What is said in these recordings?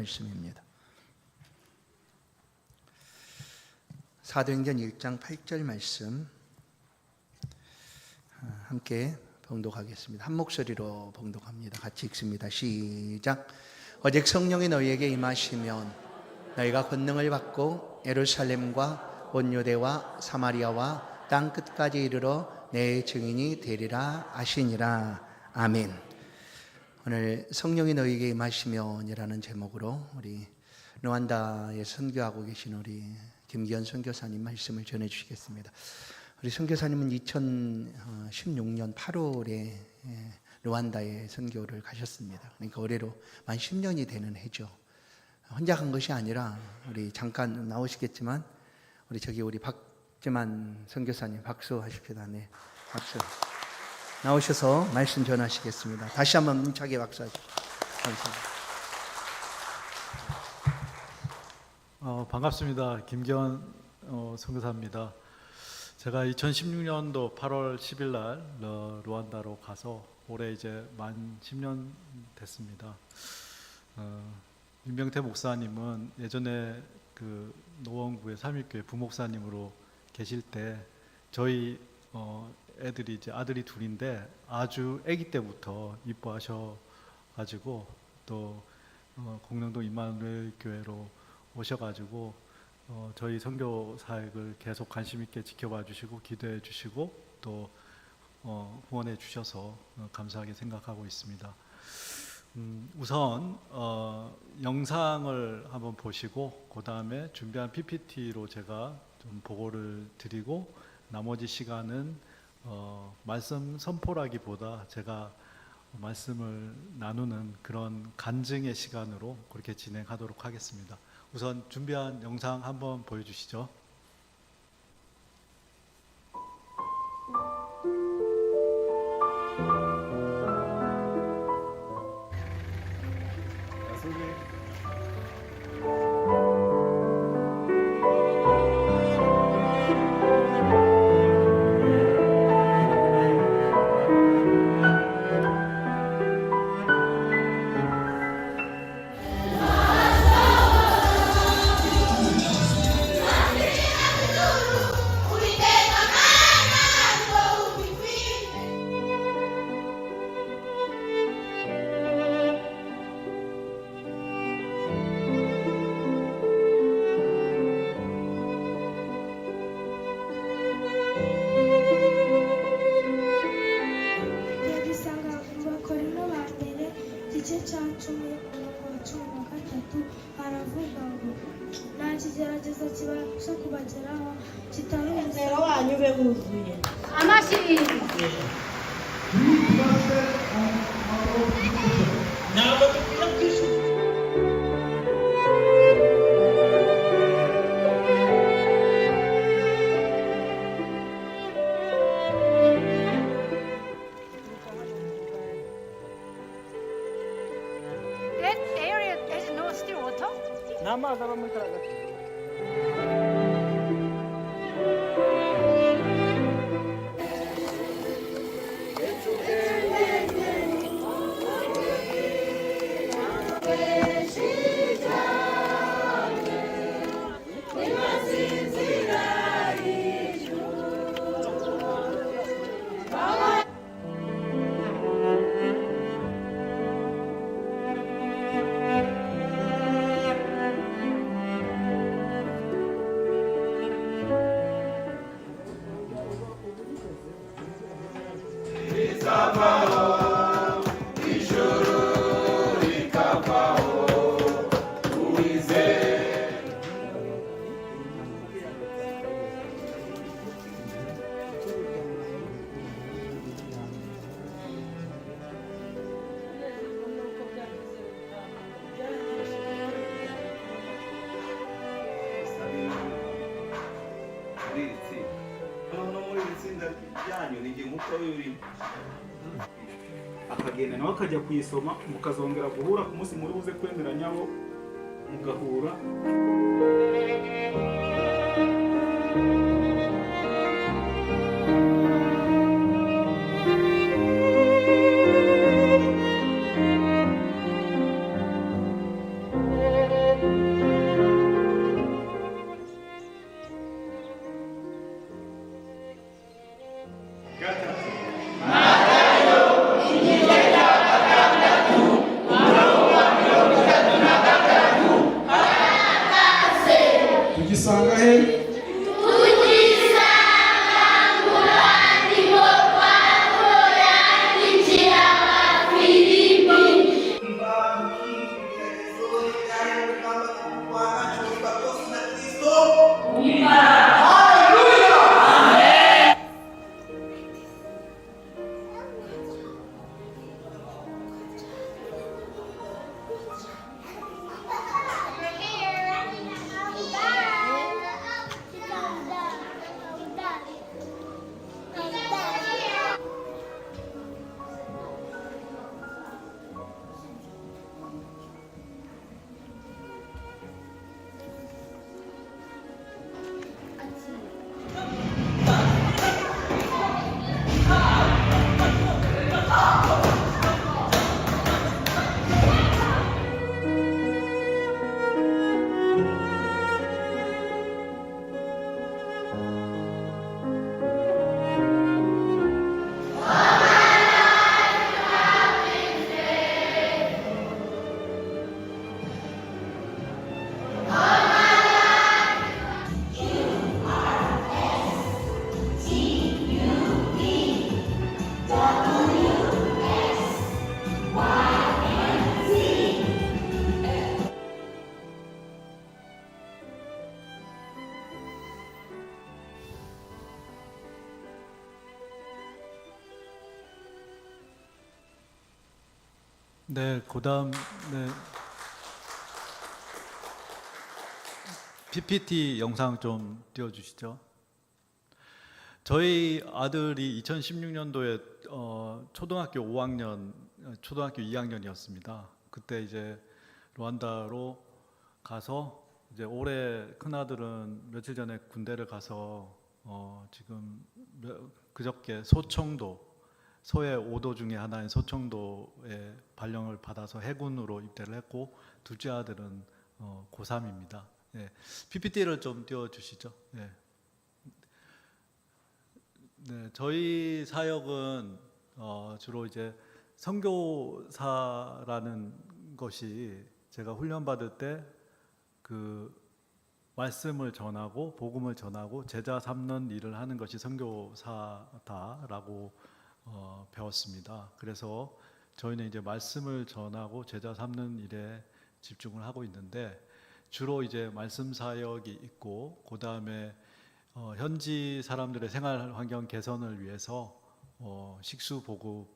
말씀입니다. 사도행전 1장 8절 말씀 함께 봉독하겠습니다. 한 목소리로 봉독합니다. 같이 읽습니다. 시작. 오직 성령이 너희에게 임하시면 너희가 권능을 받고 예루살렘과 온 유대와 사마리아와 땅 끝까지 이르러 내 증인이 되리라 하시니라. 아멘. 오늘 성령이 너희에게 임하시면이라는 제목으로 우리 루안다에 선교하고 계신 우리 김기현 선교사님 말씀을 전해 주시겠습니다. 우리 선교사님은 2016년 8월에 루안다에 선교를 가셨습니다. 그러니까 올해로 만 10년이 되는 해죠. 혼자 간 것이 아니라 우리 잠깐 나오시겠지만 우리 박재만 선교사님 박수 하십시다. 네, 박수. 나오셔서 말씀 전하시겠습니다. 다시 한번 힘차게 박수하십시오. 감사합니다. 반갑습니다. 김기현 선교사입니다. 제가 2016년도 8월 10일 날 루안다로 가서 올해 이제 만 10년 됐습니다. 윤병태 목사님은 예전에 그 노원구의 삼일교회 부목사님으로 계실 때 저희 애들이 이제 아들이 둘인데 아주 아기 때부터 이뻐하셔 가지고 또 공릉동 임마누엘 교회로 오셔가지고 저희 선교 사역을 계속 관심 있게 지켜봐 주시고 기도해 주시고 또 후원해 주셔서 감사하게 생각하고 있습니다. 우선 영상을 한번 보시고 그 다음에 준비한 PPT로 제가 좀 보고를 드리고 나머지 시간은 말씀 선포라기보다 제가 말씀을 나누는 그런 간증의 시간으로 그렇게 진행하도록 하겠습니다. 우선 준비한 영상 한번 보여주시죠. That area has no still water? akagenda nawe akajya kuyisoma mukazongera guhura ku munsi muri buze kwemeranyaho mugahura. 네, 그다음 네. PPT 영상 좀 띄워주시죠. 저희 아들이 2016년도에 초등학교 5학년, 초등학교 2학년이었습니다. 그때 이제 루안다로 가서 이제 올해 큰 아들은 며칠 전에 군대를 가서 지금 그저께 소청도 서해 5도 중에 하나인 소청도에 발령을 받아서 해군으로 입대를 했고 둘째 아들은 고3입니다. 네, PPT를 좀 띄워주시죠. 네. 네, 저희 사역은 주로 이제 선교사라는 것이 제가 훈련 받을 때 그 말씀을 전하고 복음을 전하고 제자 삼는 일을 하는 것이 선교사다라고 배웠습니다. 그래서 저희는 이제 말씀을 전하고 제자 삼는 일에 집중을 하고 있는데 주로 이제 말씀 사역이 있고 그 다음에 현지 사람들의 생활 환경 개선을 위해서 식수 보급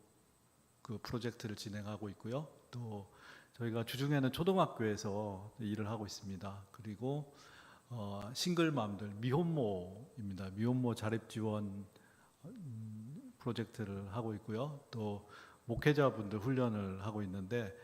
그 프로젝트를 진행하고 있고요. 또 저희가 주중에는 초등학교에서 일을 하고 있습니다. 그리고 싱글맘들 미혼모입니다. 미혼모 자립 지원 프로젝트를 하고 있고요. 또 목회자분들 훈련을 하고 있는데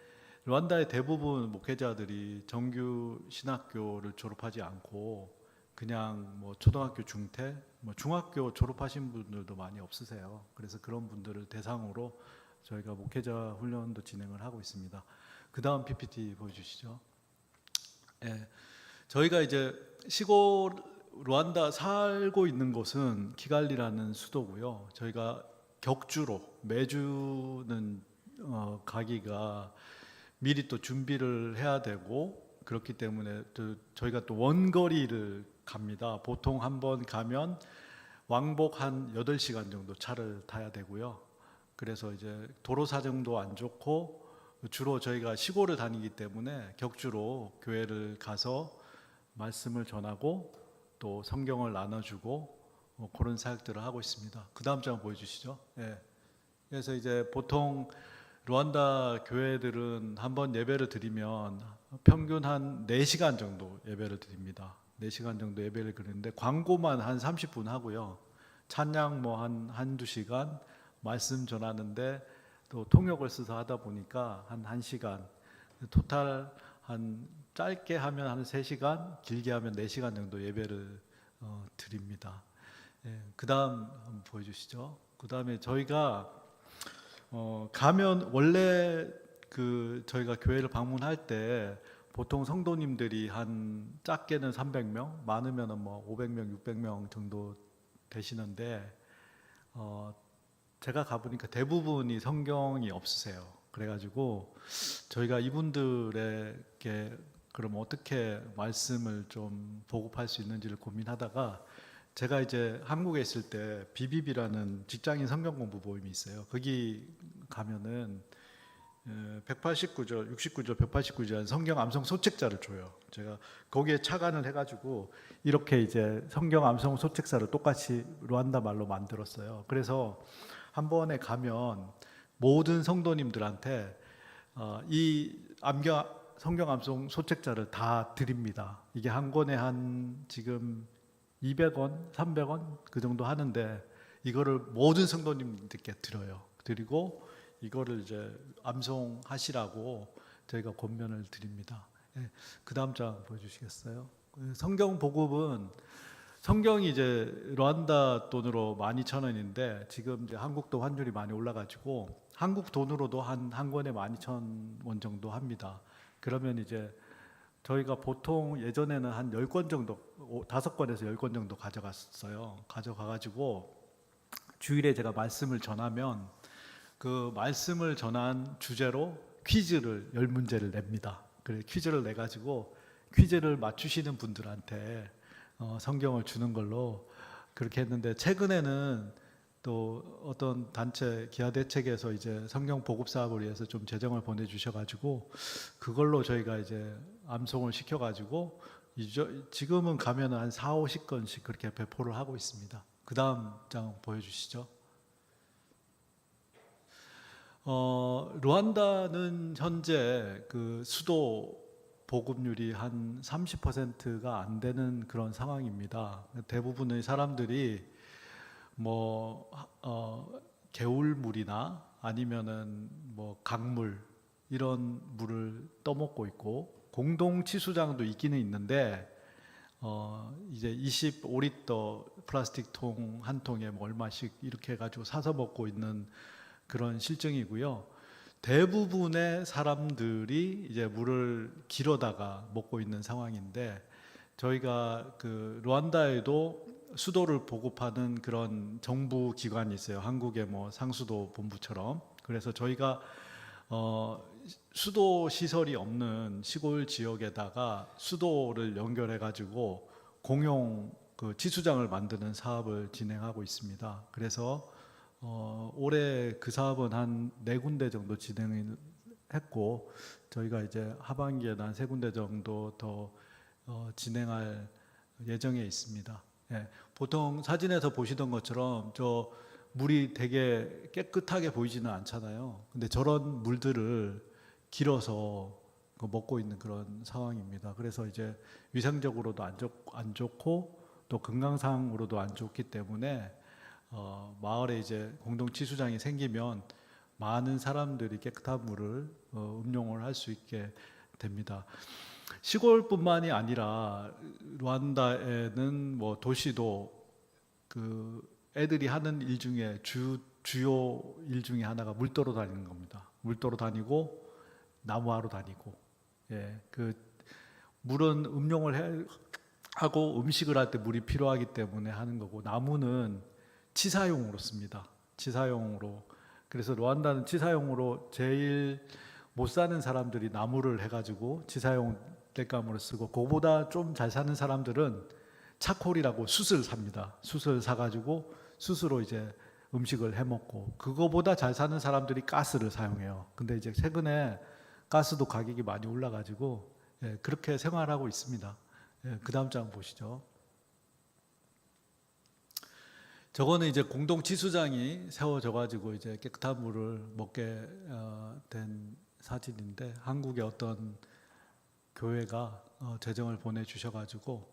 루안다의 대부분 목회자들이 정규 신학교를 졸업하지 않고 그냥 뭐 초등학교 중퇴, 뭐 중학교 졸업하신 분들도 많이 없으세요. 그래서 그런 분들을 대상으로 저희가 목회자 훈련도 진행을 하고 있습니다. 그 다음 PPT 보여주시죠. 예, 저희가 이제 시골 루안다 살고 있는 곳은 키갈리라는 수도고요. 저희가 격주로 매주는 가기가 미리 또 준비를 해야 되고 그렇기 때문에 또 저희가 또 원거리를 갑니다. 보통 한번 가면 왕복 한 8시간 정도 차를 타야 되고요. 그래서 이제 도로 사정도 안 좋고 주로 저희가 시골을 다니기 때문에 격주로 교회를 가서 말씀을 전하고 또 성경을 나눠주고 그런 사역들을 하고 있습니다. 그 다음 장 보여주시죠. 예. 그래서 이제 보통 루안다 교회들은 한번 예배를 드리면 평균 한 4시간 정도 예배를 드립니다. 4시간 정도 예배를 드리는데 광고만 한 30분 하고요. 찬양 뭐 한두 시간 말씀 전하는데 또 통역을 써서 하다 보니까 한 1시간 토탈 한 짧게 하면 한 3시간 길게 하면 4시간 정도 예배를 드립니다. 예, 그 다음 한번 보여주시죠. 그 다음에 저희가 가면 원래 그 저희가 교회를 방문할 때 보통 성도님들이 한 작게는 300명, 많으면은 뭐 500명, 600명 정도 되시는데 제가 가보니까 대부분이 성경이 없으세요. 그래가지고 저희가 이분들에게 그럼 어떻게 말씀을 좀 보급할 수 있는지를 고민하다가 제가 이제 한국에 있을 때 비비비라는 직장인 성경 공부 모임이 있어요. 거기 가면은 189절, 69절, 189절 성경 암송 소책자를 줘요. 제가 거기에 착안을 해가지고 이렇게 이제 성경 암송 소책사를 똑같이 루안다 말로 만들었어요. 그래서 한 번에 가면 모든 성도님들한테 이 성경 암송 소책자를 다 드립니다. 이게 한 권에 한 지금 200원, 300원 그 정도 하는데 이거를 모든 성도님들께 드려요. 드리고 이거를 이제 암송하시라고 저희가 권면을 드립니다. 예, 그 다음 장 보여주시겠어요? 성경 보급은 성경이 이제 르완다 돈으로 12,000원인데 지금 이제 한국도 환율이 많이 올라가지고 한국 돈으로도 한 권에 12,000원 정도 합니다. 그러면 이제 저희가 보통 예전에는 한 10권 정도, 5권에서 10권 정도 가져갔어요. 가져가가지고 주일에 제가 말씀을 전하면 그 말씀을 전한 주제로 퀴즈를 10문제를 냅니다. 그래 퀴즈를 내 가지고 퀴즈를 맞추시는 분들한테 성경을 주는 걸로 그렇게 했는데 최근에는 또 어떤 단체 기아대책에서 이제 성경 보급 사업을 위해서 좀 재정을 보내주셔 가지고 그걸로 저희가 이제 암송을 시켜 가지고 지금은 가면은 한 40-50건씩 그렇게 배포를 하고 있습니다. 그 다음 장 보여주시죠. 르완다는 현재 그 수도 보급률이 한 30%가 안 되는 그런 상황입니다. 대부분의 사람들이 개울물이나 아니면은 강물 이런 물을 떠먹고 있고 공동 치수장도 있기는 있는데 이제 25리터 플라스틱 통 한 통에 얼마씩 이렇게 해가지고 사서 먹고 있는 그런 실정이고요. 대부분의 사람들이 이제 물을 길어다가 먹고 있는 상황인데 저희가 그 르완다에도 수도를 보급하는 그런 정부 기관이 있어요. 한국의 상수도 본부처럼. 그래서 저희가 수도 시설이 없는 시골 지역에다가 수도를 연결해 가지고 공용 그 치수장을 만드는 사업을 진행하고 있습니다. 그래서 올해 그 사업은 한 4군데 정도 진행을 했고 저희가 이제 하반기에는 한 3군데 정도 더 진행할 예정에 있습니다. 예, 보통 사진에서 보시던 것처럼 저 물이 되게 깨끗하게 보이지는 않잖아요. 근데 저런 물들을 길어서 먹고 있는 그런 상황입니다. 그래서 이제 위생적으로도 안 좋고 또 건강상으로도 안 좋기 때문에 마을에 이제 공동 치수장이 생기면 많은 사람들이 깨끗한 물을 음용을 할 수 있게 됩니다. 시골뿐만이 아니라 르완다에는 도시도 그 애들이 하는 일 중에 주요 일 중에 하나가 물도로 다니는 겁니다. 물도로 다니고 나무하러 다니고, 예, 그 물은 음용을 하고 음식을 할 때 물이 필요하기 때문에 하는 거고 나무는 치사용으로 씁니다. 치사용으로. 그래서 르완다는 치사용으로 제일 못 사는 사람들이 나무를 해가지고 치사용 땔감으로 쓰고 그거보다 좀 잘 사는 사람들은 차콜이라고 숯을 삽니다. 숯을 사가지고 숯으로 이제 음식을 해먹고 그거보다 잘 사는 사람들이 가스를 사용해요. 근데 이제 최근에 가스도 가격이 많이 올라가지고 그렇게 생활하고 있습니다. 그 다음 장 보시죠. 저거는 이제 공동 치수장이 세워져 가지고 이제 깨끗한 물을 먹게 된 사진인데 한국의 어떤 교회가 재정을 보내주셔 가지고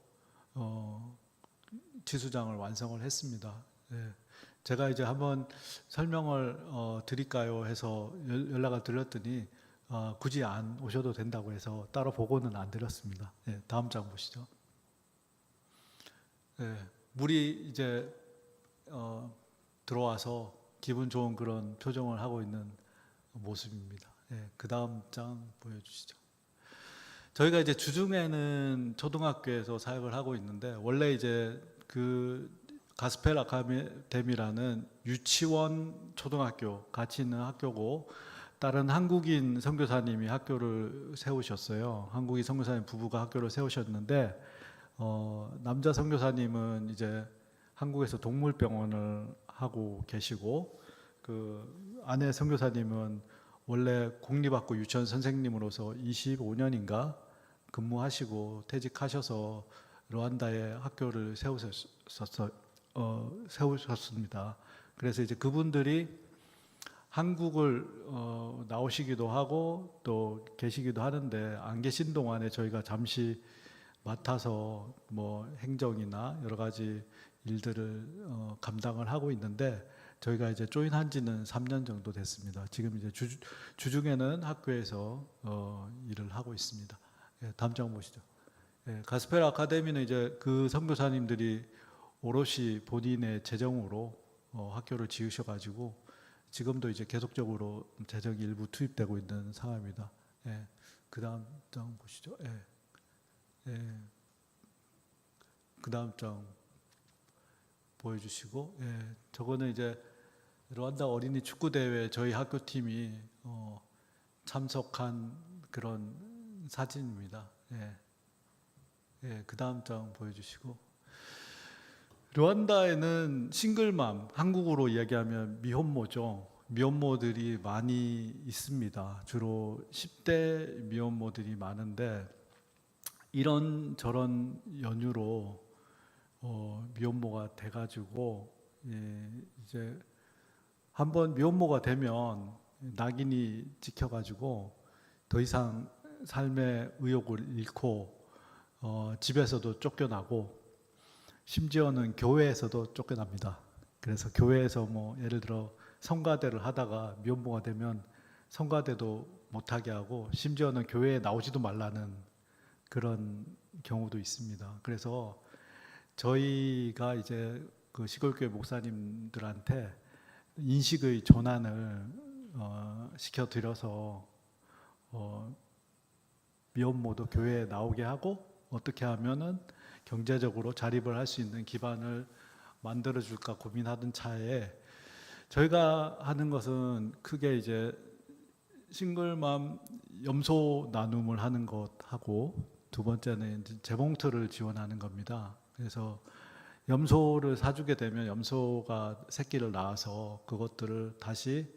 치수장을 완성을 했습니다. 제가 이제 한번 설명을 드릴까요 해서 연락을 드렸더니 굳이 안 오셔도 된다고 해서 따로 보고는 안 드렸습니다. 다음 장 보시죠. 물이 이제 들어와서 기분 좋은 그런 표정을 하고 있는 모습입니다. 그 다음 장 보여주시죠. 저희가 이제 주중에는 초등학교에서 사역을 하고 있는데 원래 이제 그 가스펠 아카데미라는 유치원 초등학교 같이 있는 학교고 다른 한국인 선교사님이 학교를 세우셨어요. 한국인 선교사님 부부가 학교를 세우셨는데 남자 선교사님은 이제 한국에서 동물병원을 하고 계시고 그 아내 선교사님은 원래 공립학교 유치원 선생님으로서 25년인가 근무하시고 퇴직하셔서 르완다에 학교를 세우셨습니다. 그래서 이제 그분들이 한국을 나오시기도 하고 또 계시기도 하는데 안 계신 동안에 저희가 잠시 맡아서 뭐 행정이나 여러 가지 일들을 감당을 하고 있는데 저희가 이제 조인한 지는 3년 정도 됐습니다. 지금 이제 주중에는 학교에서 일을 하고 있습니다. 예, 다음 장 보시죠. 예, 가스펠 아카데미는 이제 그 선교사님들이 오롯이 본인의 재정으로 학교를 지으셔가지고 지금도 이제 계속적으로 재정이 일부 투입되고 있는 상황입니다. 예, 그 다음 장 보시죠. 예, 예, 그 다음 장 보여주시고, 예, 저거는 이제 르완다 어린이 축구 대회 저희 학교 팀이 참석한 그런 사진입니다. 예, 예, 그 다음 장 보여주시고, 르완다에는 싱글맘, 한국어로 이야기하면 미혼모죠. 미혼모들이 많이 있습니다. 주로 10대 미혼모들이 많은데 이런 저런 연유로 미혼모가 돼가지고 이제 한번 미혼모가 되면 낙인이 찍혀가지고 더 이상 삶의 의욕을 잃고 집에서도 쫓겨나고 심지어는 교회에서도 쫓겨납니다. 그래서 교회에서 뭐 예를 들어 성가대를 하다가 미혼모가 되면 성가대도 못하게 하고 심지어는 교회에 나오지도 말라는 그런 경우도 있습니다. 그래서 저희가 이제 그 시골교회 목사님들한테 인식의 전환을 시켜드려서 미혼모도 교회에 나오게 하고 어떻게 하면은 경제적으로 자립을 할 수 있는 기반을 만들어줄까 고민하던 차에 저희가 하는 것은 크게 이제 싱글맘 염소 나눔을 하는 것하고 두 번째는 이제 재봉틀을 지원하는 겁니다. 그래서 염소를 사주게 되면 염소가 새끼를 낳아서 그것들을 다시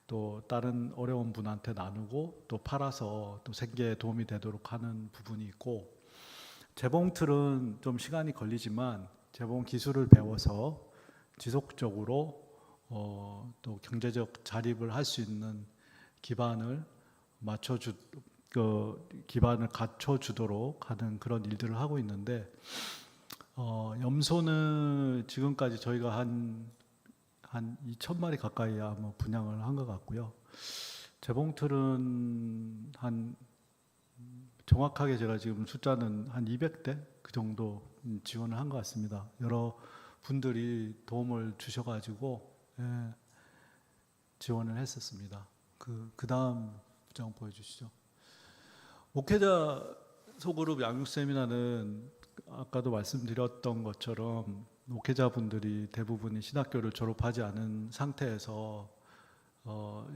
또 다른 어려운 분한테 나누고 또 팔아서 또 생계에 도움이 되도록 하는 부분이 있고 재봉틀은 좀 시간이 걸리지만 재봉 기술을 배워서 지속적으로 또 경제적 자립을 할 수 있는 기반을 기반을 갖춰주도록 하는 그런 일들을 하고 있는데 염소는 지금까지 저희가 한 2,000마리 가까이 아마 분양을 한 것 같고요. 재봉틀은 한 정확하게 제가 지금 숫자는 한 200대 그 정도 지원을 한 것 같습니다. 여러 분들이 도움을 주셔가지고 지원을 했었습니다. 그 다음 장 보여주시죠. 목회자 소그룹 양육 세미나는 아까도 말씀드렸던 것처럼 목회자분들이 대부분이 신학교를 졸업하지 않은 상태에서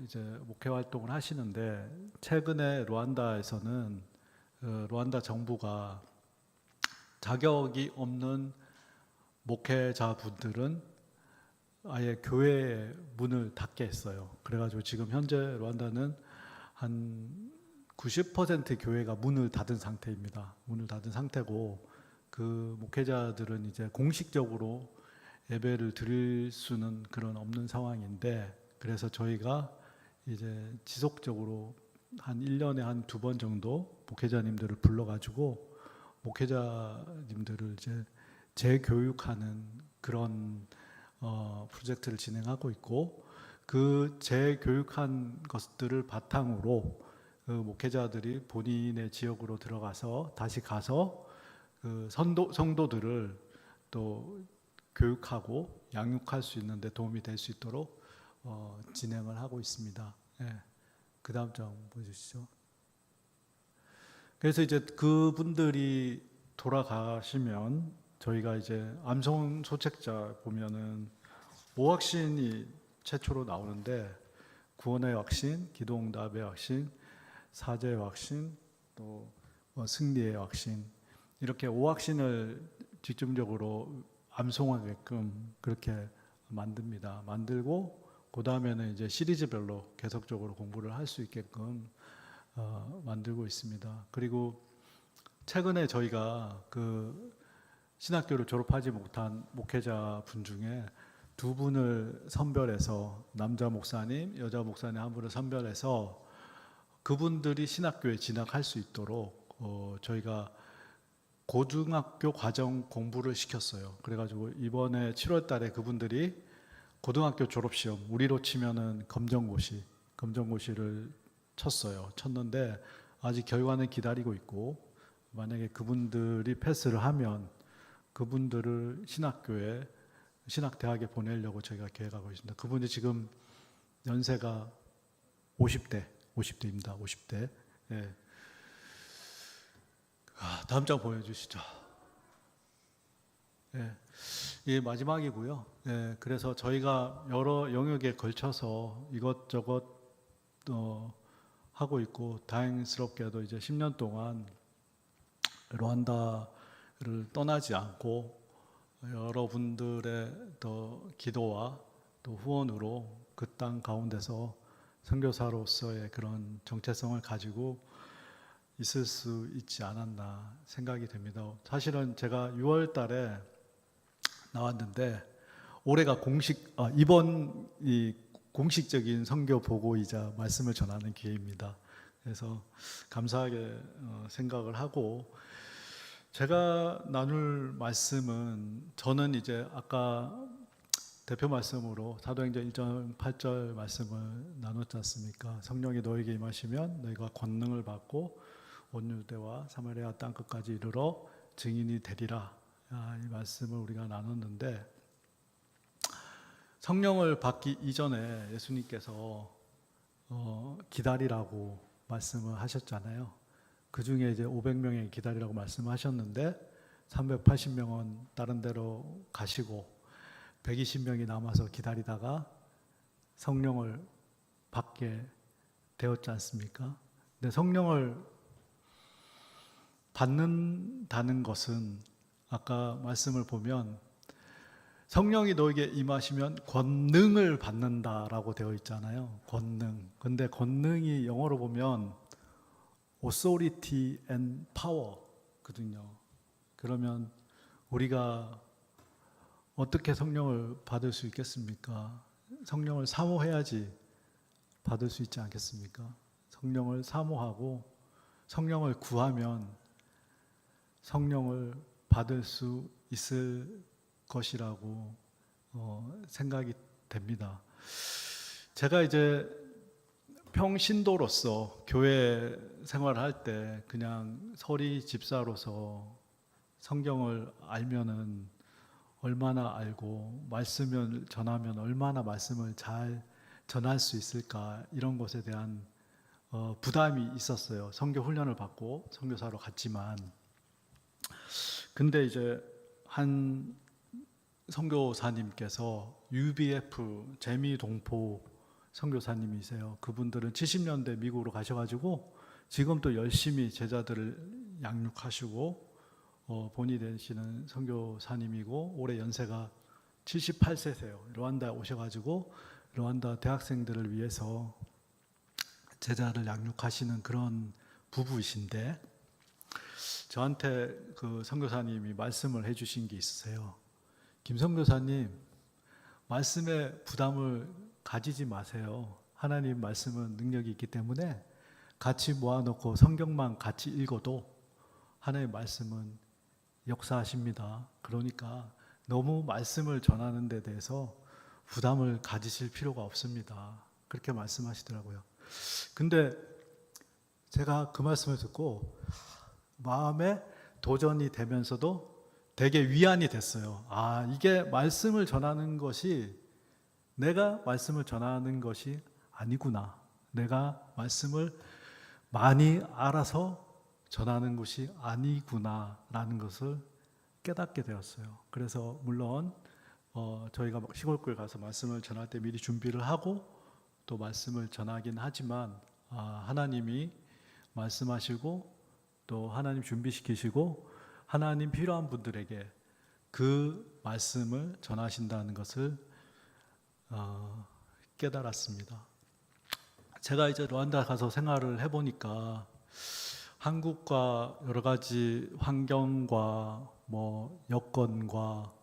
이제 목회 활동을 하시는데 최근에 르완다에서는 르완다 정부가 자격이 없는 목회자분들은 아예 교회의 문을 닫게 했어요. 그래가지고 지금 현재 르완다는 한 90% 교회가 문을 닫은 상태입니다. 문을 닫은 상태고 그 목회자들은 이제 공식적으로 예배를 드릴 수는 그런 없는 상황인데 그래서 저희가 이제 지속적으로 한 1년에 한 2번 정도 목회자님들을 불러가지고 목회자님들을 이제 재교육하는 그런 프로젝트를 진행하고 있고 그 재교육한 것들을 바탕으로 그 목회자들이 본인의 지역으로 들어가서 다시 가서 그 성도들을 또 교육하고 양육할 수 있는데 도움이 될 수 있도록 진행을 하고 있습니다. 예. 그 다음 장 보여주시죠. 그래서 이제 그분들이 돌아가시면 저희가 이제 암송 소책자 보면은 오확신이 최초로 나오는데 구원의 확신, 기도응답의 확신, 사죄의 확신, 또 승리의 확신 이렇게 5확신을 집중적으로 암송하게끔 그렇게 만듭니다. 만들고 그 다음에는 이제 시리즈별로 계속적으로 공부를 할 수 있게끔 만들고 있습니다. 그리고 최근에 저희가 그 신학교를 졸업하지 못한 목회자 분 중에 두 분을 선별해서 남자 목사님, 여자 목사님 한 분을 선별해서 그분들이 신학교에 진학할 수 있도록 저희가 고등학교 과정 공부를 시켰어요. 그래가지고 이번에 7월 달에 그분들이 고등학교 졸업시험, 우리로 치면은 검정고시를 쳤는데 아직 결과는 기다리고 있고, 만약에 그분들이 패스를 하면 그분들을 신학대학에 보내려고 저희가 계획하고 있습니다. 그분이 지금 연세가 50대입니다. 50대. 예. 다음 장 보여주시죠. 예. 이게 마지막이고요. 예. 그래서 저희가 여러 영역에 걸쳐서 이것저것 하고 있고, 다행스럽게도 이제 10년 동안 르완다를 떠나지 않고 여러분들의 또 기도와 또 후원으로 그 땅 가운데서 선교사로서의 그런 정체성을 가지고 있을 수 있지 않았나 생각이 됩니다. 사실은 제가 6월 달에 나왔는데 올해가 이번 이 공식적인 선교 보고이자 말씀을 전하는 기회입니다. 그래서 감사하게 생각을 하고, 제가 나눌 말씀은, 저는 이제 아까 대표 말씀으로 사도행전 1장 8절 말씀을 나눴지 않습니까? 성령이 너에게 임하시면 너희가 권능을 받고 온 유대와 사마리아 땅 끝까지 이르러 증인이 되리라. 이 말씀을 우리가 나눴는데, 성령을 받기 이전에 예수님께서 기다리라고 말씀을 하셨잖아요. 그 중에 이제 500명에 기다리라고 말씀하셨는데 380명은 다른 데로 가시고 120명이 남아서 기다리다가 성령을 받게 되었지 않습니까? 근데 성령을 받는다는 것은 아까 말씀을 보면 성령이 너에게 임하시면 권능을 받는다라고 되어 있잖아요. 권능. 근데 권능이 영어로 보면 authority and power거든요. 그러면 우리가 어떻게 성령을 받을 수 있겠습니까? 성령을 사모해야지 받을 수 있지 않겠습니까? 성령을 사모하고 성령을 구하면 성령을 받을 수 있을 것이라고 생각이 됩니다. 제가 이제 평신도로서 교회 생활을 할 때 그냥 서리 집사로서 성경을 알면은 얼마나 알고 말씀을 전하면 얼마나 말씀을 잘 전할 수 있을까, 이런 것에 대한 부담이 있었어요. 선교 훈련을 받고 선교사로 갔지만, 근데 이제 한 선교사님께서 UBF 재미동포 선교사님이세요. 그분들은 70년대 미국으로 가셔가지고 지금 또 열심히 제자들을 양육하시고 본이 되시는 선교사님이고, 올해 연세가 78세세요. 르완다에 오셔가지고 르완다 대학생들을 위해서 제자를 양육하시는 그런 부부이신데, 저한테 그 선교사님이 말씀을 해주신 게 있으세요. 김 선교사님, 말씀에 부담을 가지지 마세요. 하나님 말씀은 능력이 있기 때문에 같이 모아놓고 성경만 같이 읽어도 하나님의 말씀은 역사하십니다. 그러니까 너무 말씀을 전하는 데 대해서 부담을 가지실 필요가 없습니다. 그렇게 말씀하시더라고요. 근데 제가 그 말씀을 듣고 마음에 도전이 되면서도 되게 위안이 됐어요. 이게 말씀을 전하는 것이, 내가 말씀을 전하는 것이 아니구나. 내가 말씀을 많이 알아서 전하는 것이 아니구나라는 것을 깨닫게 되었어요. 그래서 물론 저희가 시골교회 가서 말씀을 전할 때 미리 준비를 하고 또 말씀을 전하긴 하지만, 하나님이 말씀하시고 또 하나님 준비시키시고 하나님 필요한 분들에게 그 말씀을 전하신다는 것을 깨달았습니다. 제가 이제 르완다 가서 생활을 해보니까 한국과 여러 가지 환경과 뭐 여건과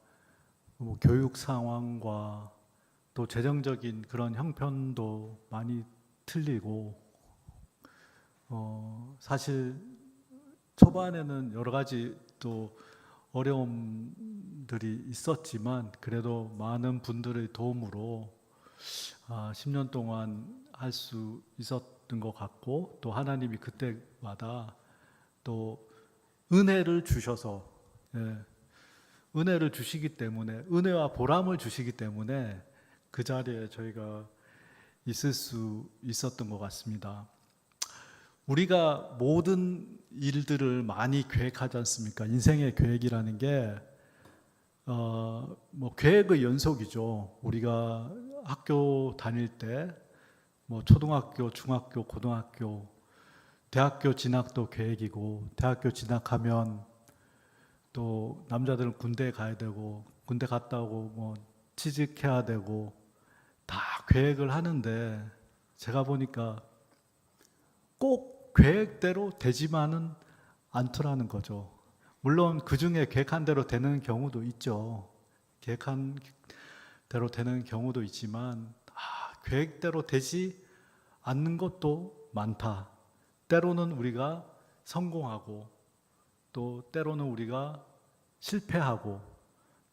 뭐 교육 상황과 또 재정적인 그런 형편도 많이 틀리고 사실 초반에는 여러 가지 또 어려움들이 있었지만 그래도 많은 분들의 도움으로 10년 동안 할 수 있었던 것 같고 또 하나님이 그때마다 또 은혜를 주셔서 은혜를 주시기 때문에 은혜와 보람을 주시기 때문에 그 자리에 저희가 있을 수 있었던 것 같습니다. 우리가 모든 일들을 많이 계획하지 않습니까? 인생의 계획이라는 게 뭐 계획의 연속이죠. 우리가 학교 다닐 때 뭐 초등학교, 중학교, 고등학교, 대학교 진학도 계획이고 대학교 진학하면 또 남자들은 군대에 가야 되고 군대 갔다 오고 뭐 취직해야 되고 다 계획을 하는데 제가 보니까 꼭 계획대로 되지만은 않더라는 거죠. 물론 그 중에 계획한 대로 되는 경우도 있죠. 계획한 대로 되는 경우도 있지만 계획대로 되지 않는 것도 많다. 때로는 우리가 성공하고 또 때로는 우리가 실패하고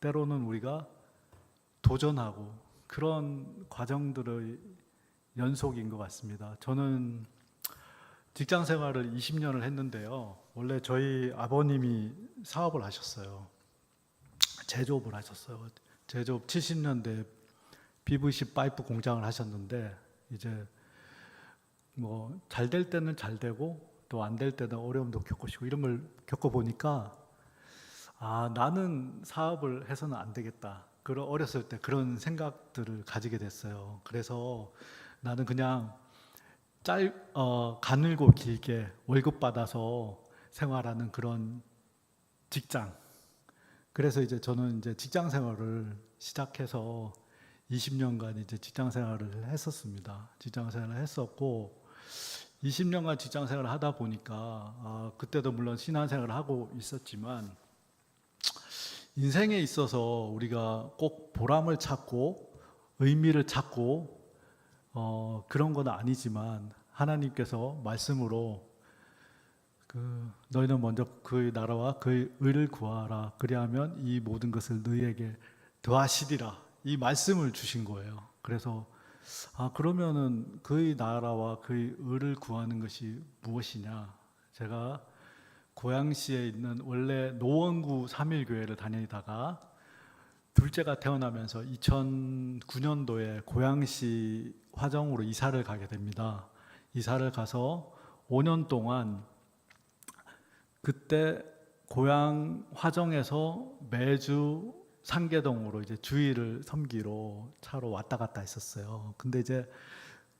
때로는 우리가 도전하고 그런 과정들의 연속인 것 같습니다. 저는 직장 생활을 20년을 했는데요. 원래 저희 아버님이 사업을 하셨어요. 제조업을 하셨어요. 제조업 70년대 PVC 파이프 공장을 하셨는데 이제 뭐 잘 될 때는 잘 되고 또 안 될 때는 어려움도 겪으시고 이런 걸 겪어보니까 나는 사업을 해서는 안 되겠다. 그런 어렸을 때 그런 생각들을 가지게 됐어요. 그래서 나는 그냥 가늘고 길게 월급 받아서 생활하는 그런 직장. 그래서 이제 저는 이제 직장 생활을 시작해서 20년간 이제 직장 생활을 했었습니다. 직장 생활을 했었고 20년간 직장 생활을 하다 보니까 그때도 물론 신앙 생활을 하고 있었지만 인생에 있어서 우리가 꼭 보람을 찾고 의미를 찾고 그런 건 아니지만 하나님께서 말씀으로 너희는 먼저 그의 나라와 그의 의를 구하라. 그리하면 이 모든 것을 너희에게 더하시리라. 이 말씀을 주신 거예요. 그래서 그러면은 그의 나라와 그의 의를 구하는 것이 무엇이냐? 제가 고양시에 있는 원래 노원구 3일교회를 다니다가 둘째가 태어나면서 2009년도에 고양시 화정으로 이사를 가게 됩니다. 이사를 가서 5년 동안 그때 고향 화정에서 매주 상계동으로 이제 주일을 섬기러 차로 왔다 갔다 했었어요. 근데 이제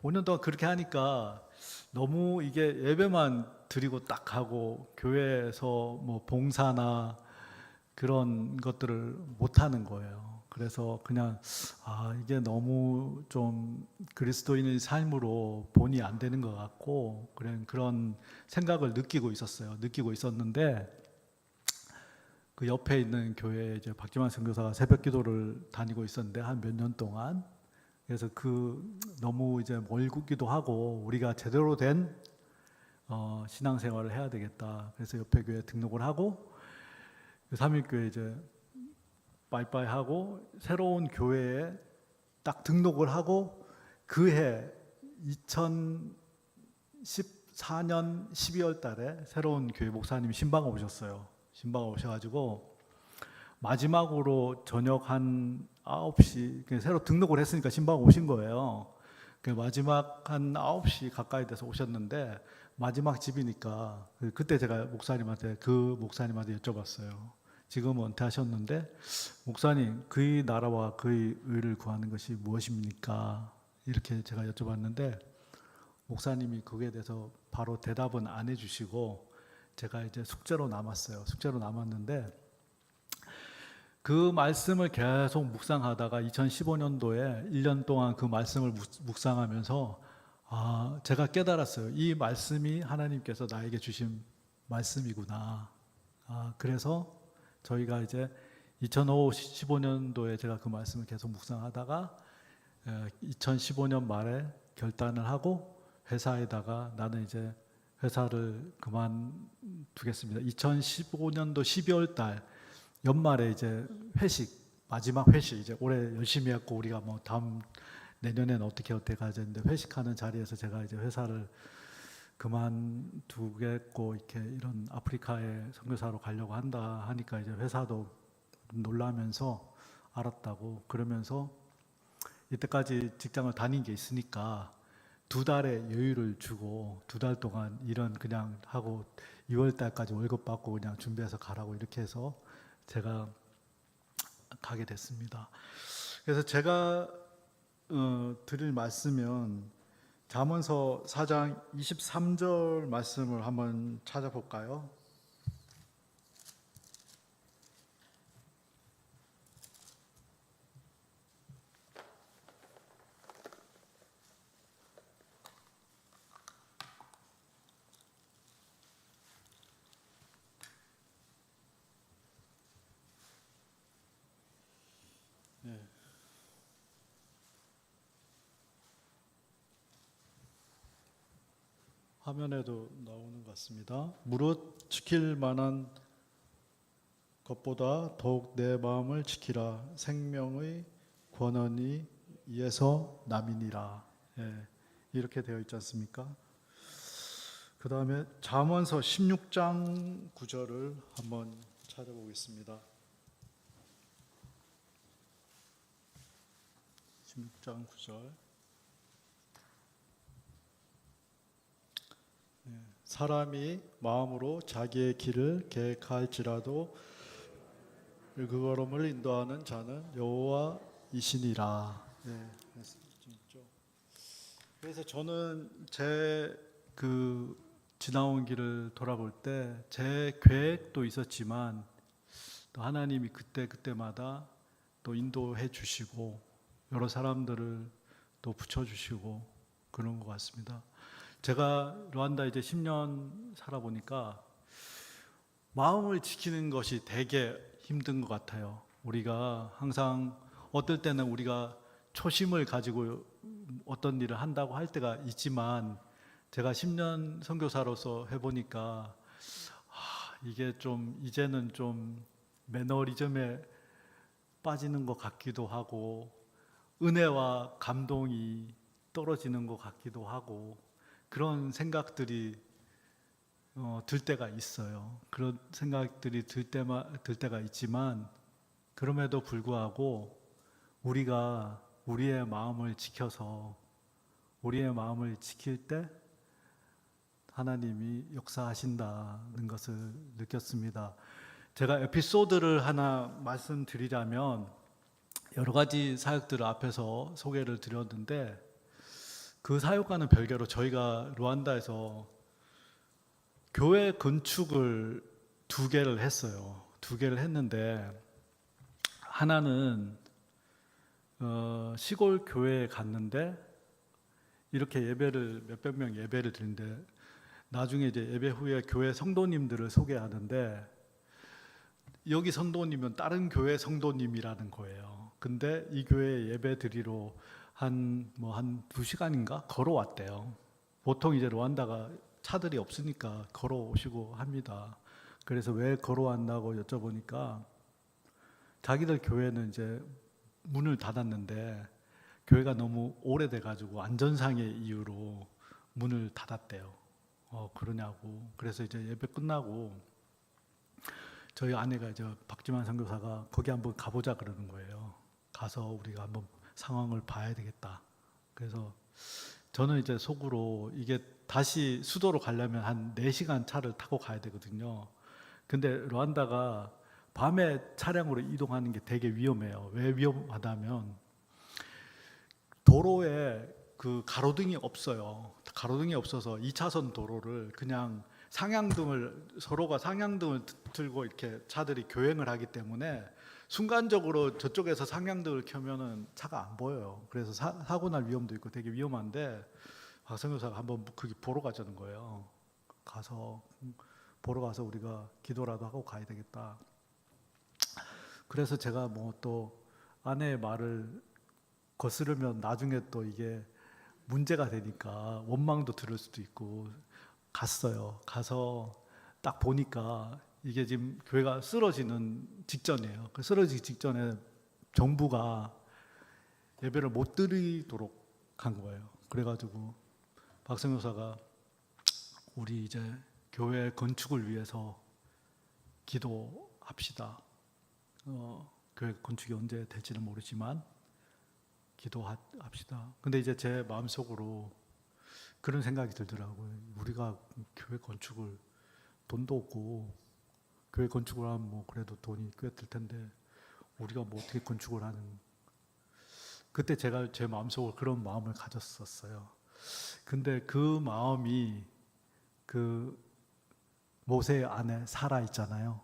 5년 동안 그렇게 하니까 너무 이게 예배만 드리고 딱 하고 교회에서 뭐 봉사나 그런 것들을 못 하는 거예요. 그래서 그냥 이게 너무 좀 그리스도인의 삶으로 본이 안 되는 것 같고 그런 생각을 느끼고 있었어요. 느끼고 있었는데 그 옆에 있는 교회에 이제 박지만 선교사가 새벽 기도를 다니고 있었는데 한 몇 년 동안 그래서 너무 이제 멀기도 하고 우리가 제대로 된 신앙생활을 해야 되겠다. 그래서 옆에 교회에 등록을 하고 그 삼일교회 이제 빠이빠이 하고 새로운 교회에 딱 등록을 하고 그해 2014년 12월 달에 새로운 교회 목사님이 신방을 오셨어요. 신방을 오셔가지고 마지막으로 저녁 한 9시 새로 등록을 했으니까 신방을 오신 거예요. 마지막 한 9시 가까이 돼서 오셨는데 마지막 집이니까 그때 제가 그 목사님한테 여쭤봤어요. 지금은 은퇴하셨는데 목사님 그의 나라와 그의 의를 구하는 것이 무엇입니까? 이렇게 제가 여쭤봤는데 목사님이 그거에 대해서 바로 대답은 안 해주시고 제가 이제 숙제로 남았어요. 숙제로 남았는데 그 말씀을 계속 묵상하다가 2015년도에 1년 동안 그 말씀을 묵상하면서 제가 깨달았어요. 이 말씀이 하나님께서 나에게 주신 말씀이구나. 그래서 저희가 이제 2015년도에 제가 그 말씀을 계속 묵상하다가 2015년 말에 결단을 하고 회사에다가 나는 이제 회사를 그만두겠습니다. 2015년도 12월 달 연말에 이제 마지막 회식 이제 올해 열심히 했고 우리가 뭐 다음 내년에는 어떻게 가야 되는데 회식하는 자리에서 제가 이제 회사를 그만두겠고 이렇게 이런 아프리카에 선교사로 가려고 한다 하니까 이제 회사도 놀라면서 알았다고 그러면서 이때까지 직장을 다닌 게 있으니까 2달의 여유를 주고 2달 동안 일은 그냥 하고 2월 달까지 월급 받고 그냥 준비해서 가라고 이렇게 해서 제가 가게 됐습니다. 그래서 제가 드릴 말씀은 잠언서 4장 23절 말씀을 한번 찾아볼까요? 화면에도 나오는 것 같습니다. 무릇 지킬 만한 것보다 더욱 내 마음을 지키라. 생명의 권한이 이에서 남이니라. 이렇게 되어 있지 않습니까? 그 다음에 잠언서 16장 9절을 한번 찾아보겠습니다. 16장 9절. 사람이 마음으로 자기의 길을 계획할지라도 그 걸음을 인도하는 자는 여호와이시니라. 그래서 저는 제 지나온 길을 돌아볼 때 제 계획도 있었지만 또 하나님이 그때마다 또 인도해 주시고 여러 사람들을 또 붙여주시고 그런 것 같습니다. 제가 르완다 이제 10년 살아보니까 마음을 지키는 것이 되게 힘든 것 같아요. 우리가 항상 어떨 때는 우리가 초심을 가지고 어떤 일을 한다고 할 때가 있지만 제가 10년 선교사로서 해보니까 이게 좀 이제는 좀 매너리즘에 빠지는 것 같기도 하고 은혜와 감동이 떨어지는 것 같기도 하고 그런 생각들이 들 때가 있어요. 그런 생각들이 들 때가 있지만 그럼에도 불구하고 우리가 우리의 마음을 지켜서 우리의 마음을 지킬 때 하나님이 역사하신다는 것을 느꼈습니다. 제가 에피소드를 하나 말씀드리자면 여러 가지 사역들을 앞에서 소개를 드렸는데 그 사역과는 별개로 저희가 르완다에서 교회 건축을 2개를 했어요. 2개를 했는데 하나는 시골 교회에 갔는데 이렇게 예배를 몇백 명 예배를 드리는데 나중에 이제 예배 후에 교회 성도님들을 소개하는데 여기 성도님은 다른 교회 성도님이라는 거예요. 근데 이 교회에 예배 드리러 한 2시간인가 걸어왔대요. 보통 이제 르완다가 차들이 없으니까 걸어오시고 합니다. 그래서 왜 걸어왔나고 여쭤보니까 자기들 교회는 이제 문을 닫았는데 교회가 너무 오래돼 가지고 안전상의 이유로 문을 닫았대요. 그러냐고. 그래서 이제 예배 끝나고 저희 아내가 이제 박지만 선교사가 거기 한번 가보자 그러는 거예요. 가서 우리가 한번 상황을 봐야 되겠다. 그래서 저는 이제 속으로 이게 다시 수도로 가려면 한 4시간 차를 타고 가야 되거든요. 근데 르완다가 밤에 차량으로 이동하는 게 되게 위험해요. 왜 위험하다면 도로에 그 가로등이 없어요. 가로등이 없어서 2차선 도로를 그냥 서로가 상향등을 들고 이렇게 차들이 교행을 하기 때문에 순간적으로 저쪽에서 상향등을 켜면은 차가 안 보여요. 그래서 사고 날 위험도 있고 되게 위험한데 박성교사가 한번 거기 보러 가자는 거예요. 가서 보러 가서 우리가 기도라도 하고 가야 되겠다. 그래서 제가 뭐 또 아내의 말을 거스르면 나중에 또 이게 문제가 되니까 원망도 들을 수도 있고 갔어요. 가서 딱 보니까 이게 지금 교회가 쓰러지는 직전이에요. 그 쓰러지기 직전에 정부가 예배를 못 드리도록 한 거예요. 그래가지고 박성교사가 우리 이제 교회 건축을 위해서 기도합시다. 교회 건축이 언제 될지는 모르지만 기도합시다. 근데 이제 제 마음속으로 그런 생각이 들더라고요. 우리가 교회 건축을 돈도 없고 교회 건축을 하면 뭐 그래도 돈이 꽤 들 텐데 우리가 뭐 어떻게 건축을 하는. 그때 제가 제 마음속으로 그런 마음을 가졌었어요. 근데 그 마음이 그 모세의 아내 사라 있잖아요.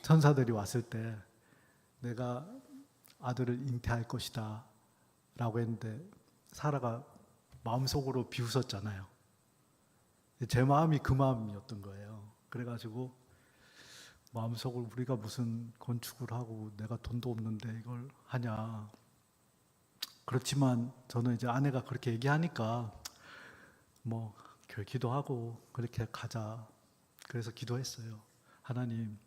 천사들이 왔을 때 내가 아들을 잉태할 것이다 라고 했는데 사라가 마음속으로 비웃었잖아요. 제 마음이 그 마음이었던 거예요. 그래가지고 마음속으로 우리가 무슨 건축을 하고 내가 돈도 없는데 이걸 하냐. 그렇지만 저는 이제 아내가 그렇게 얘기하니까 뭐 교회 기도하고 그렇게 가자. 그래서 기도했어요. 하나님,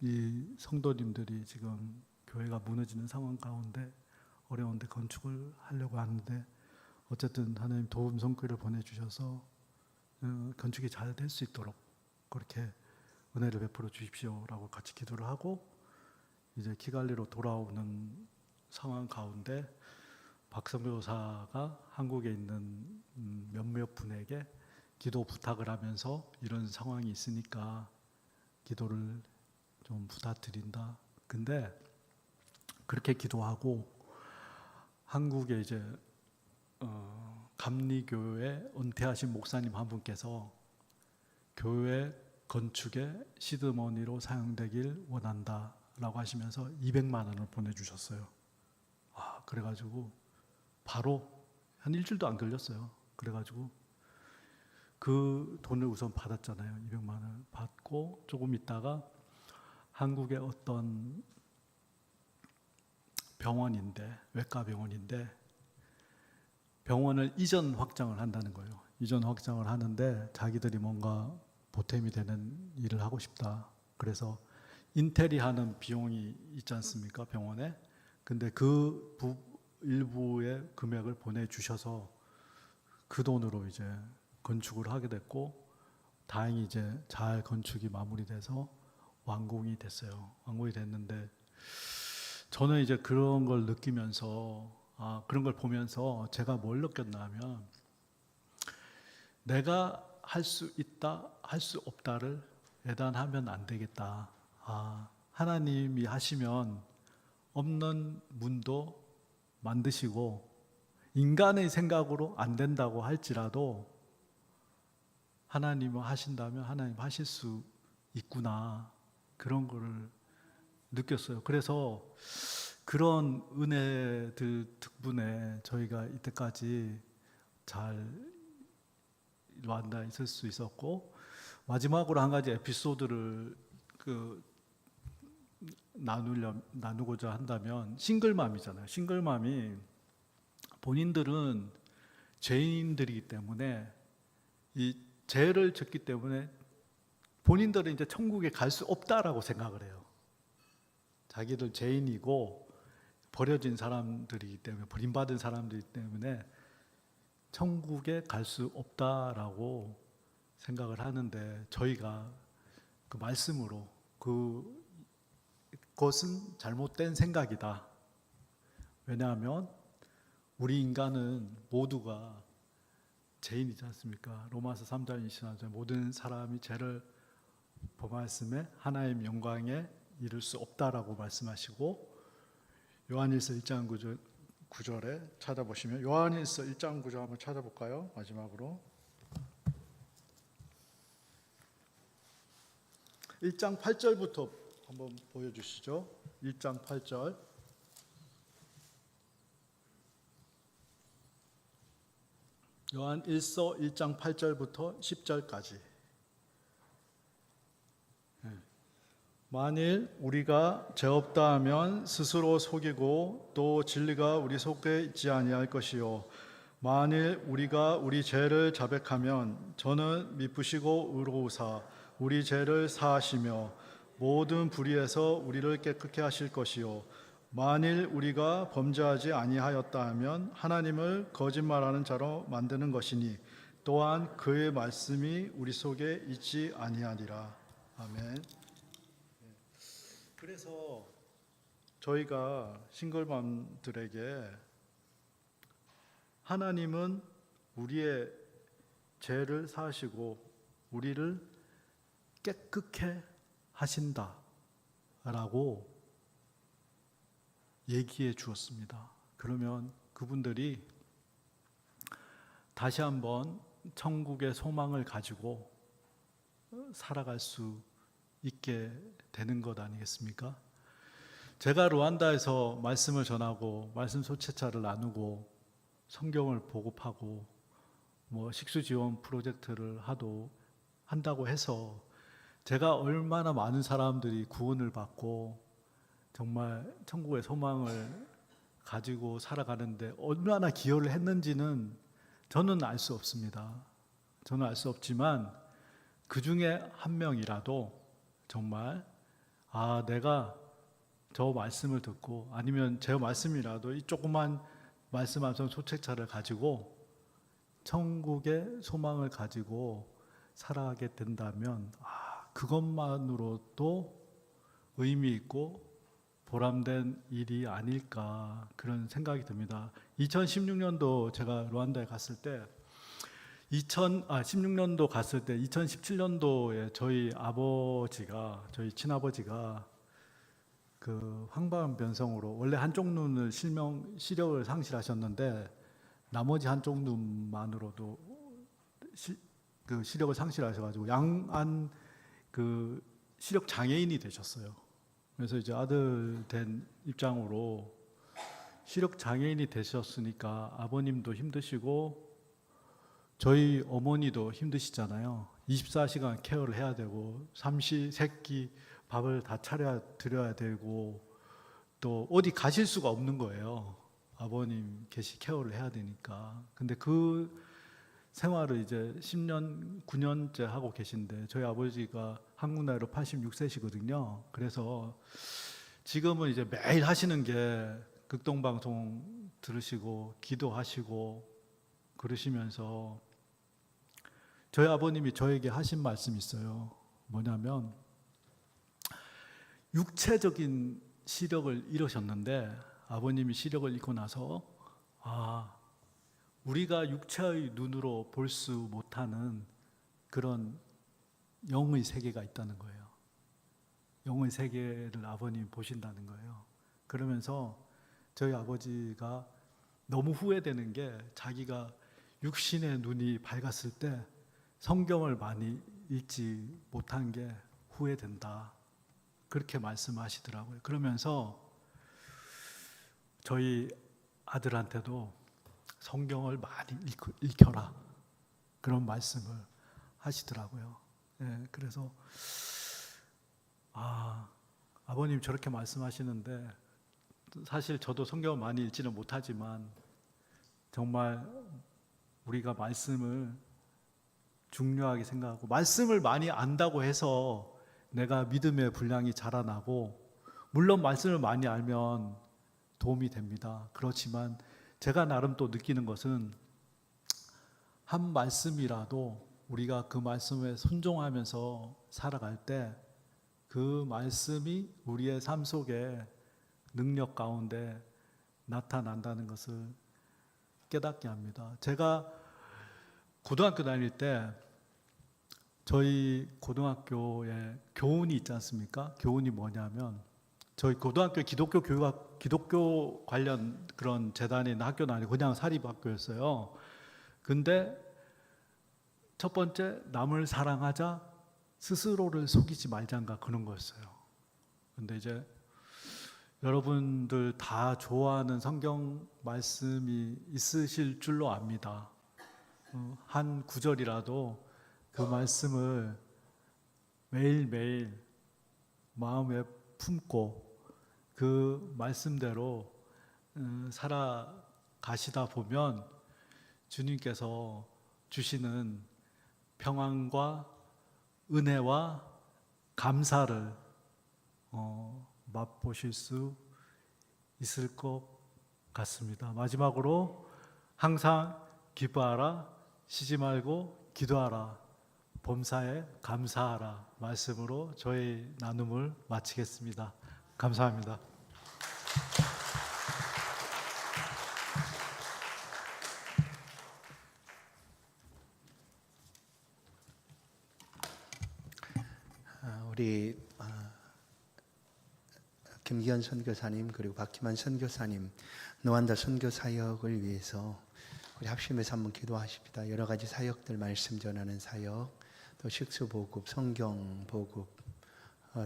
이 성도님들이 지금 교회가 무너지는 상황 가운데 어려운데 건축을 하려고 하는데 어쨌든 하나님 도움 손길을 보내주셔서 건축이 잘 될 수 있도록 그렇게 은혜를 베풀어 주십시오라고 같이 기도를 하고 이제 키갈리로 돌아오는 상황 가운데 박성교사가 한국에 있는 몇몇 분에게 기도 부탁을 하면서 이런 상황이 있으니까 기도를 좀 부탁드린다. 근데 그렇게 기도하고 한국에 이제 감리교회 은퇴하신 목사님 한 분께서 교회 건축에 시드머니로 사용되길 원한다라고 하시면서 200만 원을 보내주셨어요. 그래가지고 바로 한 일주일도 안 걸렸어요. 그래가지고 그 돈을 우선 받았잖아요. 200만 원을 받고 조금 있다가 한국의 어떤 병원인데 외과 병원인데 병원을 이전 확장을 한다는 거예요. 이전 확장을 하는데 자기들이 뭔가 보탬이 되는 일을 하고 싶다. 그래서 인테리하는 비용이 있지 않습니까? 병원에. 근데 그 일부의 금액을 보내주셔서 그 돈으로 이제 건축을 하게 됐고 다행히 이제 잘 건축이 마무리돼서 완공이 됐어요. 완공이 됐는데 저는 이제 그런 걸 느끼면서 그런 걸 보면서 제가 뭘 느꼈냐면 내가 할 수 있다, 할 수 없다를 예단하면 안 되겠다. 하나님이 하시면 없는 문도 만드시고 인간의 생각으로 안 된다고 할지라도 하나님은 하신다면 하나님 하실 수 있구나. 그런 거를 느꼈어요. 그래서 그런 은혜들 덕분에 저희가 이때까지 잘 앉아 있을 수 있었고 마지막으로 한 가지 에피소드를 나누고자 한다면 싱글맘이잖아요. 싱글맘이 본인들은 죄인들이기 때문에 이 죄를 졌기 때문에 본인들은 이제 천국에 갈 수 없다라고 생각을 해요. 자기들 죄인이고 버려진 사람들이기 때문에 버림받은 사람들이기 때문에 천국에 갈 수 없다라고 생각을 하는데 저희가 그 말씀으로 그것은 잘못된 생각이다. 왜냐하면 우리 인간은 모두가 죄인이지 않습니까? 로마서 3장 24절 모든 사람이 죄를 범하였음에 하나님 영광에 이를 수 없다라고 말씀하시고 요한일서 1장 9절에 찾아보시면 요한일서 1장 9절 한번 찾아볼까요? 마지막으로 1장 8절부터 한번 보여주시죠. 1장 8절. 요한 1서 1장 8절부터 10절까지. 만일 우리가 죄 없다 하면 스스로 속이고 또 진리가 우리 속에 있지 아니할 것이요 만일 우리가 우리 죄를 자백하면 저는 미쁘시고 의로우사 우리 죄를 사하시며 모든 불의에서 우리를 깨끗게 하실 것이요 만일 우리가 범죄하지 아니하였다 하면 하나님을 거짓말하는 자로 만드는 것이니 또한 그의 말씀이 우리 속에 있지 아니하니라. 아멘. 그래서 저희가 싱글맘들에게 하나님은 우리의 죄를 사하시고 우리를 깨끗게 하신다라고 얘기해 주었습니다. 그러면 그분들이 다시 한번 천국의 소망을 가지고 살아갈 수 있게 되는 것 아니겠습니까? 제가 루안다에서 말씀을 전하고 말씀 소체차를 나누고 성경을 보급하고 식수 지원 프로젝트를 한다고 해서 제가 얼마나 많은 사람들이 구원을 받고 정말 천국의 소망을 가지고 살아가는데 얼마나 기여를 했는지는 저는 알 수 없습니다. 저는 알 수 없지만 그 중에 한 명이라도 정말 내가 저 말씀을 듣고 아니면 제 말씀이라도 이 조그만 말씀 한 권 소책차를 가지고 천국의 소망을 가지고 살아가게 된다면 그것만으로도 의미 있고 보람된 일이 아닐까 그런 생각이 듭니다. 2016년도 제가 루안다에 갔을 때 16년도 갔을 때 2017년도에 저희 친아버지가 그 황반 변성으로 원래 한쪽 눈을 시력을 상실하셨는데 나머지 한쪽 눈만으로도 시력을 상실하셔가지고 양안 시력 장애인이 되셨어요. 그래서 이제 아들 된 입장으로 시력 장애인이 되셨으니까 아버님도 힘드시고 저희 어머니도 힘드시잖아요. 24시간 케어를 해야 되고 삼시세끼 밥을 다 차려 드려야 되고 또 어디 가실 수가 없는 거예요. 아버님 계시 케어를 해야 되니까. 근데 그 생활을 이제 10년, 9년째 하고 계신데 저희 아버지가 한국 나이로 86세시거든요. 그래서 지금은 이제 매일 하시는 게 극동방송 들으시고 기도하시고 그러시면서 저희 아버님이 저에게 하신 말씀이 있어요. 뭐냐면 육체적인 시력을 잃으셨는데 아버님이 시력을 잃고 나서 우리가 육체의 눈으로 볼 수 못하는 그런 영의 세계가 있다는 거예요. 영의 세계를 아버님이 보신다는 거예요. 그러면서 저희 아버지가 너무 후회되는 게 자기가 육신의 눈이 밝았을 때 성경을 많이 읽지 못한 게 후회된다. 그렇게 말씀하시더라고요. 그러면서 저희 아들한테도 성경을 많이 읽혀라. 그런 말씀을 하시더라고요. 그래서 아버님 저렇게 말씀하시는데 사실 저도 성경을 많이 읽지는 못하지만 정말 우리가 말씀을 중요하게 생각하고 말씀을 많이 안다고 해서 내가 믿음의 분량이 자라나고 물론 말씀을 많이 알면 도움이 됩니다. 그렇지만 제가 나름 또 느끼는 것은 한 말씀이라도 우리가 그 말씀에 순종하면서 살아갈 때 그 말씀이 우리의 삶 속에 능력 가운데 나타난다는 것을 깨닫게 합니다. 제가 고등학교 다닐 때 저희 고등학교에 교훈이 있지 않습니까? 교훈이 뭐냐면 저희 고등학교 기독교 관련 그런 재단에 있는 학교는 아니고 그냥 사립학교였어요. 근데 첫 번째 남을 사랑하자 스스로를 속이지 말자인가 그런 거였어요. 근데 이제 여러분들 다 좋아하는 성경 말씀이 있으실 줄로 압니다. 한 구절이라도 그 말씀을 매일매일 마음에 품고 그 말씀대로 살아가시다 보면 주님께서 주시는 평안과 은혜와 감사를 맛보실 수 있을 것 같습니다. 마지막으로 항상 기뻐하라, 쉬지 말고 기도하라, 범사에 감사하라 말씀으로 저희 나눔을 마치겠습니다. 감사합니다. 우리 김기현 선교사님 그리고 박희만 선교사님 노안다 선교 사역을 위해서 우리 합심해서 한번 기도하십니다. 여러 가지 사역들, 말씀 전하는 사역, 또 식수 보급, 성경 보급,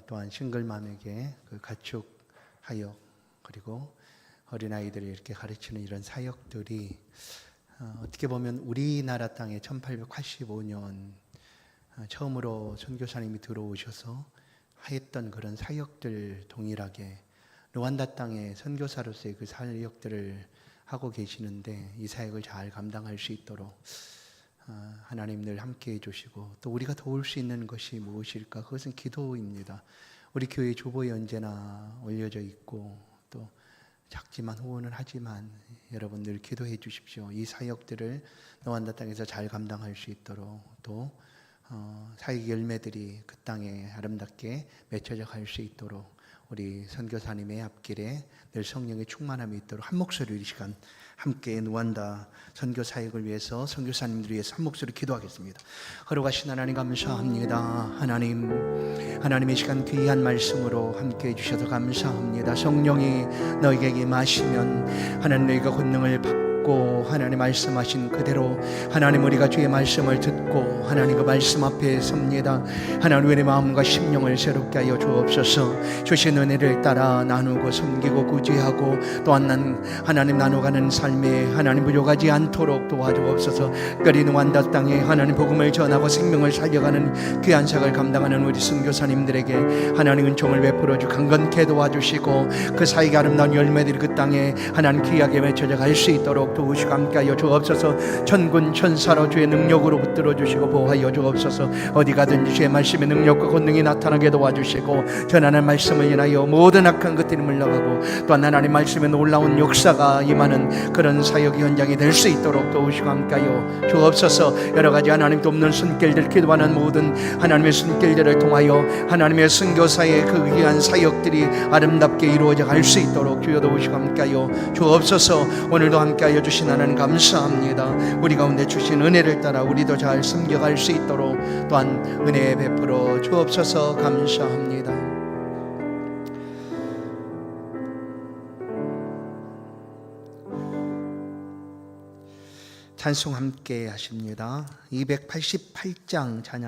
또한 싱글맘에게 그 가축 사역, 그리고 어린아이들을 이렇게 가르치는 이런 사역들이 어떻게 보면 우리나라 땅에 1885년 처음으로 선교사님이 들어오셔서 했던 그런 사역들 동일하게 루안다 땅에 선교사로서의 그 사역들을 하고 계시는데, 이 사역을 잘 감당할 수 있도록 하나님 늘 함께 해주시고, 또 우리가 도울 수 있는 것이 무엇일까? 그것은 기도입니다. 우리 교회 조보에 언제나 올려져 있고, 또 작지만 후원을 하지만 여러분 늘 기도해 주십시오. 이 사역들을 루안다 땅에서 잘 감당할 수 있도록, 또 사역 열매들이 그 땅에 아름답게 맺혀져 갈 수 있도록 우리 선교사님의 앞길에 늘 성령의 충만함이 있도록 한 목소리로 이 시간 함께 루안다 선교 사역을 위해서, 선교사님들 위해서 한 목소리 기도하겠습니다. 거룩하신 하나님 감사합니다. 하나님의 시간 귀한 말씀으로 함께 해주셔서 감사합니다. 성령이 너에게 임하시면 하나님 너희가 권능을 받고, 하나님 말씀하신 그대로 하나님 우리가 주의 말씀을 듣고 하나님 그 말씀 앞에 섭니다. 하나님 우리의 마음과 심령을 새롭게 하여 주옵소서. 주신 은혜를 따라 나누고 섬기고 구제하고, 또한 하나님 나눠가는 삶에 하나님 부족하지 않도록 도와주옵소서. 특별히 루안다 땅에 하나님 복음을 전하고 생명을 살려가는 귀한 사역을 감당하는 우리 선교사님들에게 하나님 은총을 베풀어 주 강건케 도와주시고, 그 사역의 아름다운 열매들이 그 땅에 하나님 귀하게 맺혀져 갈 수 있도록 도우시고 함께하여 주옵소서. 천군 천사로 주의 능력으로 붙들어 주시고 보호하여 주옵소서. 어디 가든지 주의 말씀의 능력과 권능이 나타나게 도와주시고, 전하는 말씀을 인하여 모든 악한 것들이 물러가고, 또한 하나님 말씀의 놀라운 역사가 임하는 그런 사역 현장이 될 수 있도록 도우시고 함께하여 주옵소서. 여러 가지 하나님 돕는 손길들, 기도하는 모든 하나님의 손길들을 통하여 하나님의 선교사의 그 귀한 사역들이 아름답게 이루어져 갈 수 있도록 주여 도우시고 함께하여 주옵소서. 오늘도 함께하여 주신 하나님 감사합니다. 우리 가운데 주신 은혜를 따라 우리도 잘 섬겨갈 수 있도록 또한 은혜 베풀어 주옵소서. 감사합니다. 찬송 함께 하십니다. 288장 찬양.